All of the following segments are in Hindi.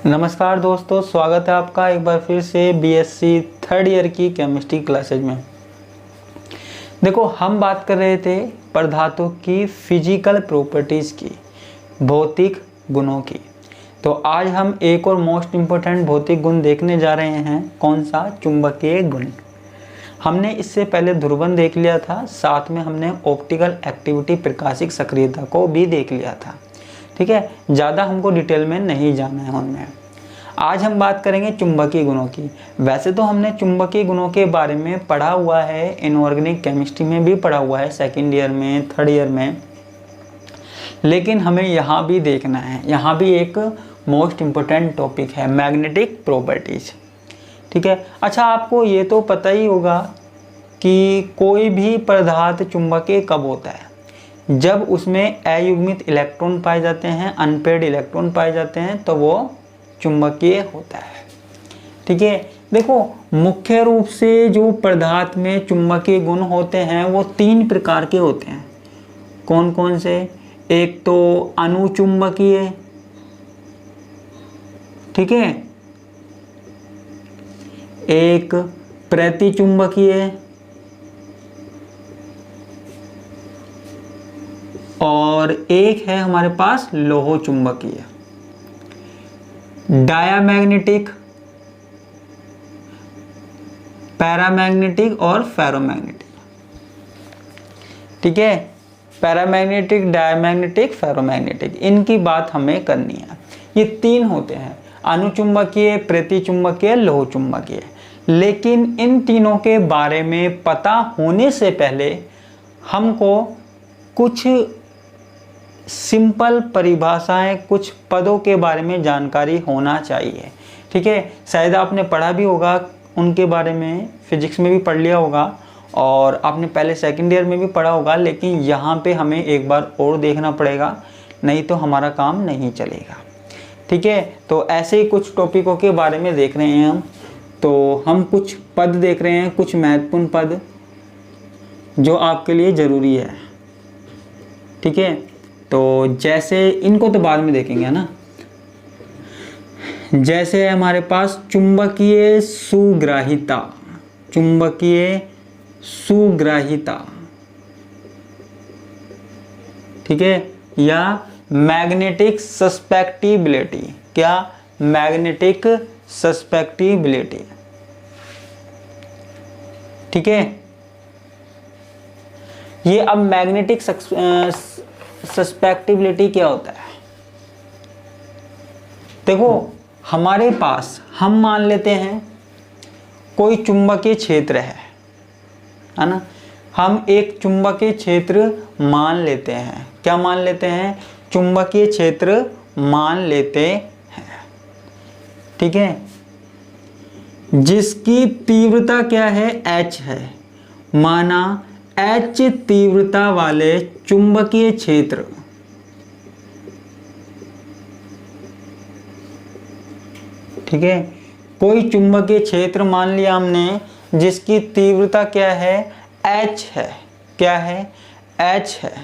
नमस्कार दोस्तों, स्वागत है आपका एक बार फिर से बीएससी थर्ड ईयर की केमिस्ट्री क्लासेज में। देखो, हम बात कर रहे थे पदार्थों की फिजिकल प्रॉपर्टीज़ की, भौतिक गुणों की। तो आज हम एक और मोस्ट इम्पोर्टेंट भौतिक गुण देखने जा रहे हैं। कौन सा? चुंबकीय गुण। हमने इससे पहले ध्रुवण देख लिया था, साथ में हमने ऑप्टिकल एक्टिविटी प्रकाशिक सक्रियता को भी देख लिया था। ठीक है, ज़्यादा हमको डिटेल में नहीं जाना है उनमें। आज हम बात करेंगे चुंबकीय गुणों की। वैसे तो हमने चुंबकीय गुणों के बारे में पढ़ा हुआ है, इनऑर्गेनिक केमिस्ट्री में भी पढ़ा हुआ है, सेकेंड ईयर में, थर्ड ईयर में, लेकिन हमें यहाँ भी देखना है। यहाँ भी एक मोस्ट इम्पोर्टेंट टॉपिक है, मैग्नेटिक प्रॉपर्टीज। ठीक है, अच्छा, आपको ये तो पता ही होगा कि कोई भी पदार्थ चुंबकीय कब होता है? जब उसमें अयुग्मित इलेक्ट्रॉन पाए जाते हैं, अनपेयर्ड इलेक्ट्रॉन पाए जाते हैं, तो वो चुंबकीय होता है। ठीक है, देखो, मुख्य रूप से जो पदार्थ में चुंबकीय गुण होते हैं वो तीन प्रकार के होते हैं। कौन कौन से? एक तो अनुचुंबकीय, ठीक है, एक प्रतिचुंबकीय और एक है हमारे पास लोह चुंबकीय। डायामैग्नेटिक, पैरामैग्नेटिक और फेरोमैग्नेटिक। ठीक है, पैरामैग्नेटिक, डायामैग्नेटिक, फेरोमैग्नेटिक, इनकी बात हमें करनी है। ये तीन होते हैं, अनुचुंबकीय, प्रतिचुंबकीय, लोह चुंबकीय। लेकिन इन तीनों के बारे में पता होने से पहले हमको कुछ सिंपल परिभाषाएं, कुछ पदों के बारे में जानकारी होना चाहिए। ठीक है, शायद आपने पढ़ा भी होगा उनके बारे में, फिजिक्स में भी पढ़ लिया होगा और आपने पहले सेकंड ईयर में भी पढ़ा होगा, लेकिन यहाँ पे हमें एक बार और देखना पड़ेगा, नहीं तो हमारा काम नहीं चलेगा। ठीक है, तो ऐसे ही कुछ टॉपिकों के बारे में देख रहे हैं हम। तो हम कुछ पद देख रहे हैं, कुछ महत्वपूर्ण पद जो आपके लिए ज़रूरी है। ठीक है, तो जैसे इनको तो बाद में देखेंगे ना। जैसे है हमारे पास चुंबकीय सुग्राहिता, चुंबकीय सुग्राहिता, ठीक है, या मैग्नेटिक सस्पेक्टिबिलिटी। क्या? Magnetic susceptibility. ठीक है, ये अब मैग्नेटिक सस्पेक्टिबिलिटी क्या होता है? देखो, हमारे पास, हम मान लेते हैं कोई चुंबकीय क्षेत्र है ना। हम एक चुंबकीय क्षेत्र मान लेते हैं। क्या मान लेते हैं? चुंबकीय क्षेत्र मान लेते हैं। ठीक है, जिसकी तीव्रता क्या है? H है। माना H तीव्रता वाले चुंबकीय क्षेत्र, ठीक है, कोई चुंबकीय क्षेत्र मान लिया हमने जिसकी तीव्रता क्या है? H है। क्या है? H है।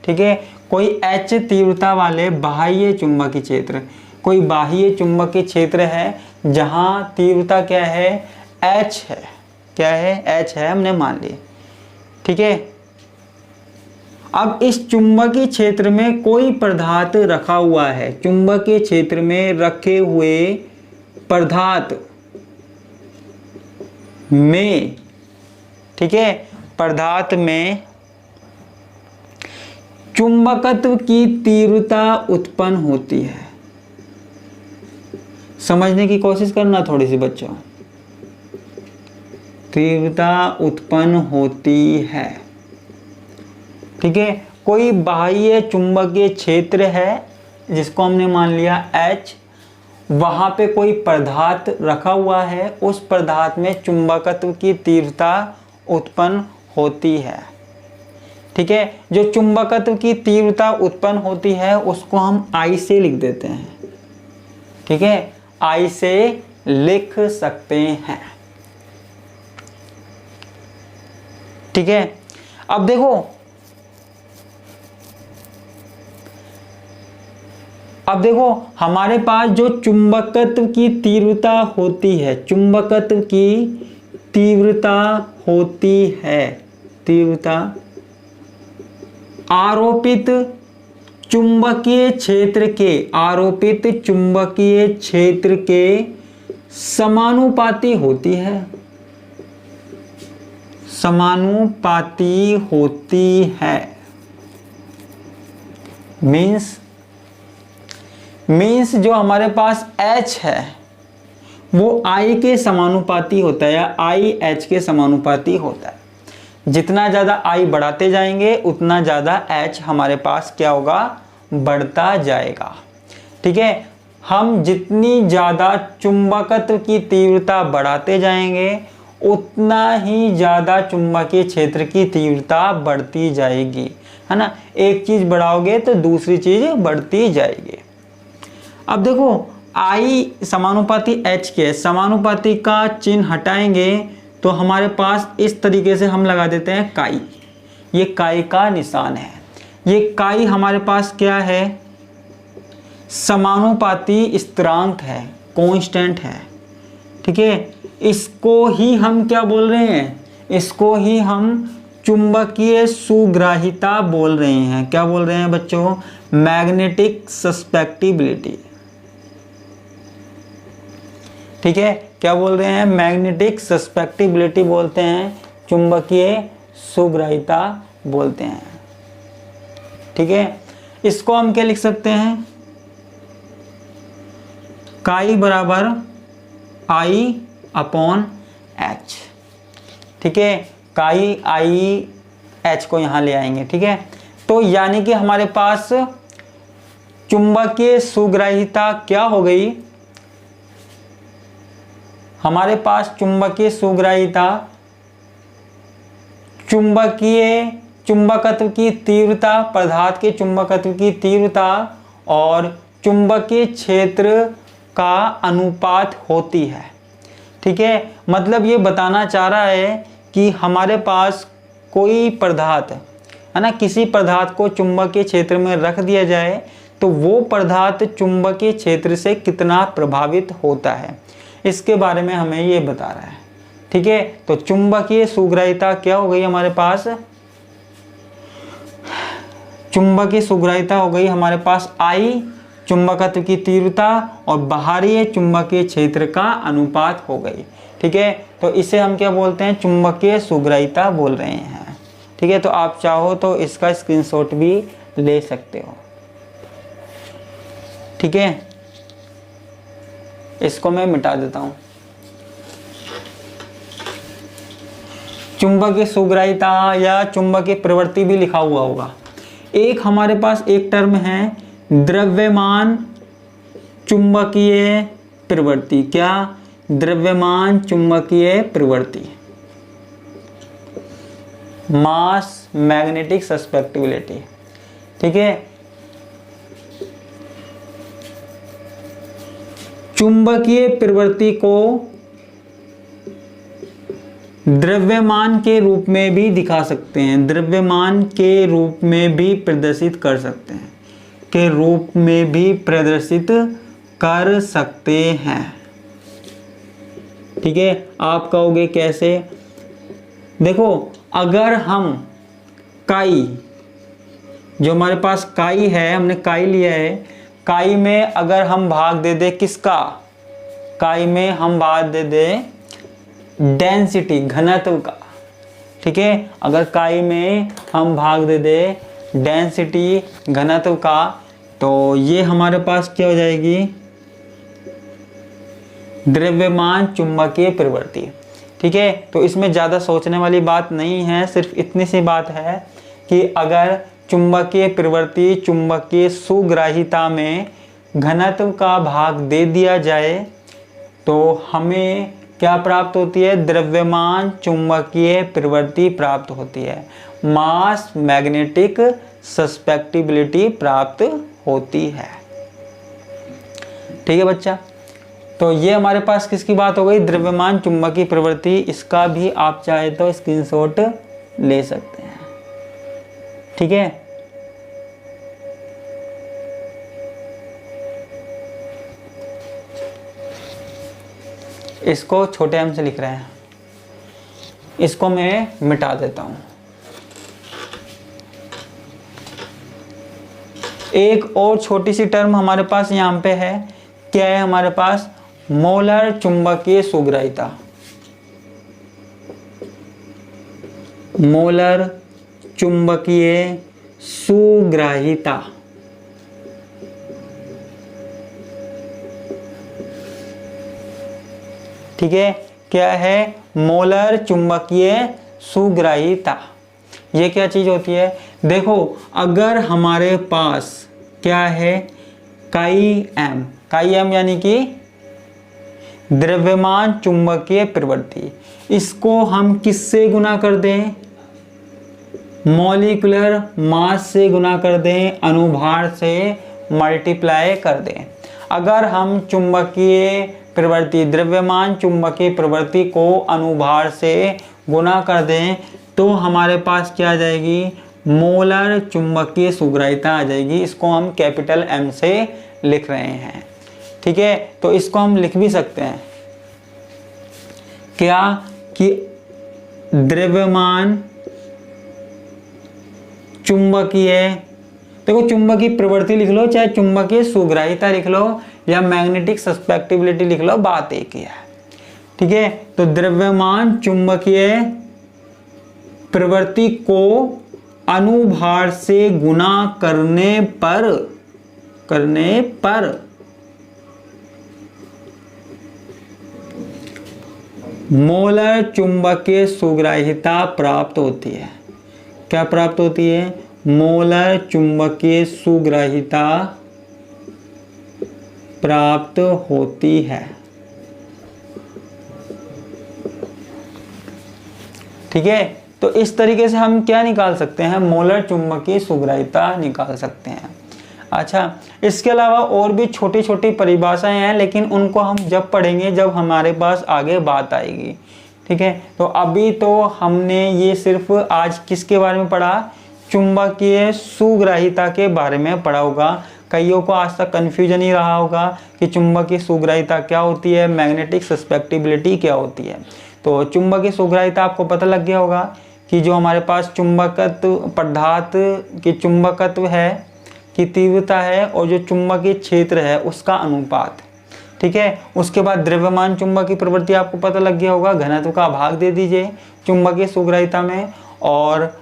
ठीक है, कोई H तीव्रता वाले बाह्य चुंबकीय क्षेत्र, कोई बाह्य चुंबकीय क्षेत्र है जहां तीव्रता क्या है? H है। क्या है? H है, हमने मान लिया। ठीक है, अब इस चुंबकीय क्षेत्र में कोई पदार्थ रखा हुआ है। चुंबकीय क्षेत्र में रखे हुए पदार्थ में, ठीक है, पदार्थ में चुंबकत्व की तीव्रता उत्पन्न होती है। समझने की कोशिश करना थोड़ी सी बच्चों। तीव्रता उत्पन्न होती है। ठीक है, कोई बाह्य चुंबकीय क्षेत्र है जिसको हमने मान लिया H, वहां पे कोई पदार्थ रखा हुआ है, उस पदार्थ में चुंबकत्व की तीव्रता उत्पन्न होती है। ठीक है, जो चुंबकत्व की तीव्रता उत्पन्न होती है उसको हम I से लिख देते हैं। ठीक है, I से लिख सकते हैं। ठीक है, अब देखो, अब देखो हमारे पास जो चुंबकत्व की तीव्रता होती है, चुंबकत्व की तीव्रता होती है, तीव्रता आरोपित चुंबकीय क्षेत्र के, आरोपित चुंबकीय क्षेत्र के समानुपाती होती है, समानुपाती होती है। मीन्स जो हमारे पास H है वो I के समानुपाती होता है, या I H के समानुपाती होता है। जितना ज़्यादा I बढ़ाते जाएंगे उतना ज़्यादा H हमारे पास क्या होगा, बढ़ता जाएगा। ठीक है, हम जितनी ज़्यादा चुंबकत्व की तीव्रता बढ़ाते जाएंगे उतना ही ज़्यादा चुंबकीय क्षेत्र की तीव्रता बढ़ती जाएगी, है ना। एक चीज़ बढ़ाओगे तो दूसरी चीज़ बढ़ती जाएगी। अब देखो I समानुपाती H के, समानुपाती का चिन्ह हटाएंगे तो हमारे पास इस तरीके से हम लगा देते हैं काई, ये काई का निशान है। ये काई हमारे पास क्या है, समानुपाती स्थिरांक है, कांस्टेंट है। ठीक है, इसको ही हम क्या बोल रहे हैं, इसको ही हम चुंबकीय सुग्राहिता बोल रहे हैं। क्या बोल रहे हैं बच्चों, मैग्नेटिक सस्पेक्टिबिलिटी। ठीक है, क्या बोल रहे हैं, मैग्नेटिक सस्पेक्टिबिलिटी बोलते हैं, चुंबकीय सुग्राहिता बोलते हैं। ठीक है, इसको हम क्या लिख सकते हैं, काई बराबर I अपॉन H। ठीक है, काई I H को यहाँ ले आएंगे। ठीक है, तो यानी कि हमारे पास चुंबकीय सुग्राहिता क्या हो गई, हमारे पास चुंबकीय सुग्राहिता चुंबकत्व की तीव्रता, पदार्थ के चुंबकत्व की तीव्रता और चुंबकीय क्षेत्र का अनुपात होती है। ठीक है, मतलब ये बताना चाह रहा है कि हमारे पास कोई पदार्थ है ना, किसी पदार्थ को चुंबकीय क्षेत्र में रख दिया जाए तो वो पदार्थ चुंबकीय क्षेत्र से कितना प्रभावित होता है, इसके बारे में हमें ये बता रहा है। ठीक है, तो चुंबकीय सुग्राहिता क्या हो गई हमारे पास, चुंबकीय सुग्राहिता हो गई हमारे पास I चुंबकत्व की तीव्रता और बाहरी चुंबकीय क्षेत्र का अनुपात हो गई। ठीक है, तो इसे हम क्या बोलते हैं, चुंबकीय सुग्राहिता बोल रहे हैं। ठीक है, तो आप चाहो तो इसका स्क्रीनशॉट भी ले सकते हो। ठीक है, इसको मैं मिटा देता हूं। चुंबकीय सुग्राहिता या चुंबकीय प्रवृत्ति भी लिखा हुआ होगा। एक हमारे पास एक टर्म है द्रव्यमान चुंबकीय प्रवृत्ति। क्या, द्रव्यमान चुंबकीय प्रवृत्ति, मास मैग्नेटिक सस्पेक्टिबिलिटी। ठीक है, चुंबकीय प्रवृत्ति को द्रव्यमान के रूप में भी दिखा सकते हैं, द्रव्यमान के रूप में भी प्रदर्शित कर सकते हैं, के रूप में भी प्रदर्शित कर सकते हैं। ठीक है, आप कहोगे कैसे, देखो अगर हम काई, जो हमारे पास काई है, हमने काई लिया है, काई में अगर हम भाग दे दे किसका, काई में हम भाग दे दे डेंसिटी, घनत्व का। ठीक है, अगर काई में हम भाग दे दे डेंसिटी, घनत्व का, तो ये हमारे पास क्या हो जाएगी, द्रव्यमान चुंबकीय प्रवृत्ति। ठीक है, तो इसमें ज़्यादा सोचने वाली बात नहीं है, सिर्फ इतनी सी बात है कि अगर चुंबकीय प्रवृत्ति चुंबकीय सुग्राहिता में घनत्व का भाग दे दिया जाए तो हमें क्या प्राप्त होती है, द्रव्यमान चुंबकीय प्रवृत्ति प्राप्त होती है, मास मैग्नेटिक सस्पेक्टिबिलिटी प्राप्त होती है। ठीक है बच्चा, तो ये हमारे पास किसकी बात हो गई, द्रव्यमान चुंबकीय प्रवृत्ति। इसका भी आप चाहे तो स्क्रीनशॉट ले सकते हैं। ठीक है, इसको छोटे m से लिख रहे हैं, इसको मैं मिटा देता हूं। एक और छोटी सी टर्म हमारे पास यहाँ पे है, क्या है हमारे पास? मोलर चुंबकीय सुग्राहिता। मोलर चुंबकीय सुग्राहिता, ठीक है। क्या है? मोलर चुंबकीय सुग्राहिता। ये क्या चीज होती है? देखो, अगर हमारे पास क्या है, काई एम यानी कि द्रव्यमान चुंबकीय प्रवृत्ति, इसको हम किससे गुना कर दें? मॉलिक्यूलर मास से गुना कर दें, अनुभार से मल्टीप्लाई कर दें। अगर हम चुंबकीय प्रवृत्ति, द्रव्यमान चुंबकीय प्रवृत्ति को अनुभार से गुना कर दें तो हमारे पास क्या आ जाएगी? मोलर चुंबकीय सुग्राहिता आ जाएगी। इसको हम कैपिटल M से लिख रहे हैं, ठीक है। तो इसको हम लिख भी सकते हैं क्या कि द्रव्यमान चुंबकीय, देखो चुंबकीय प्रवृत्ति लिख लो, चाहे चुंबकीय सुग्राहिता लिख लो या मैग्नेटिक सस्पेक्टिबिलिटी लिख लो, बात एक ही है, ठीक है। तो द्रव्यमान चुंबकीय प्रवृत्ति को अनुभार से गुना करने पर मोलर चुंबकीय सुग्राहिता प्राप्त होती है। क्या प्राप्त होती है? मोलर चुंबकीय सुग्राहिता प्राप्त होती है, ठीक है। तो इस तरीके से हम क्या निकाल सकते हैं? मोलर चुंबकीय सुग्राहिता निकाल सकते हैं। अच्छा, इसके अलावा और भी छोटी छोटी परिभाषाएं हैं, लेकिन उनको हम जब पढ़ेंगे जब हमारे पास आगे बात आएगी, ठीक है। तो अभी तो हमने ये सिर्फ आज किसके बारे में पढ़ा? चुंबकीय सुग्राहिता के बारे में पढ़ा होगा। कईयों को आज तक कन्फ्यूजन ही रहा होगा कि चुंबकीय सुग्राहिता क्या होती है, मैग्नेटिक सस्पेक्टिबिलिटी क्या होती है। तो चुंबकीय सुग्राहिता आपको पता लग गया होगा कि जो हमारे पास चुंबकत्व, पदार्थ की चुंबकत्व है की तीव्रता है और जो चुंबकीय क्षेत्र है उसका अनुपात, ठीक है। उसके बाद द्रव्यमान चुंबकीय प्रवृत्ति आपको पता लग गया होगा, घनत्व का भाग दे दीजिए चुंबकीय सुग्राहिता में, और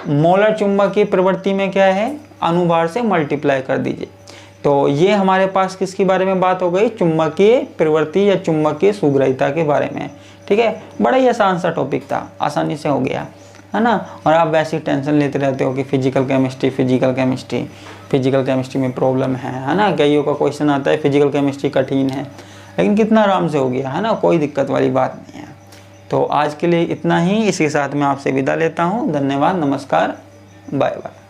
मोलर चुंबकीय प्रवृत्ति में क्या है? अनुभार से मल्टीप्लाई कर दीजिए। तो ये हमारे पास किसके बारे में बात हो गई? चुंबकीय प्रवृत्ति या चुंबकीय सुग्राहिता के बारे में, ठीक है। बड़ा ही आसान सा टॉपिक था, आसानी से हो गया, है ना। और आप वैसे ही टेंशन लेते रहते हो कि फिजिकल केमिस्ट्री में प्रॉब्लम है ना। कईयों का क्वेश्चन आता है फिजिकल केमिस्ट्री कठिन है, लेकिन कितना आराम से हो गया, है ना, कोई दिक्कत वाली बात नहीं है। तो आज के लिए इतना ही, इसके साथ मैं आपसे विदा लेता हूँ। धन्यवाद, नमस्कार, बाय बाय।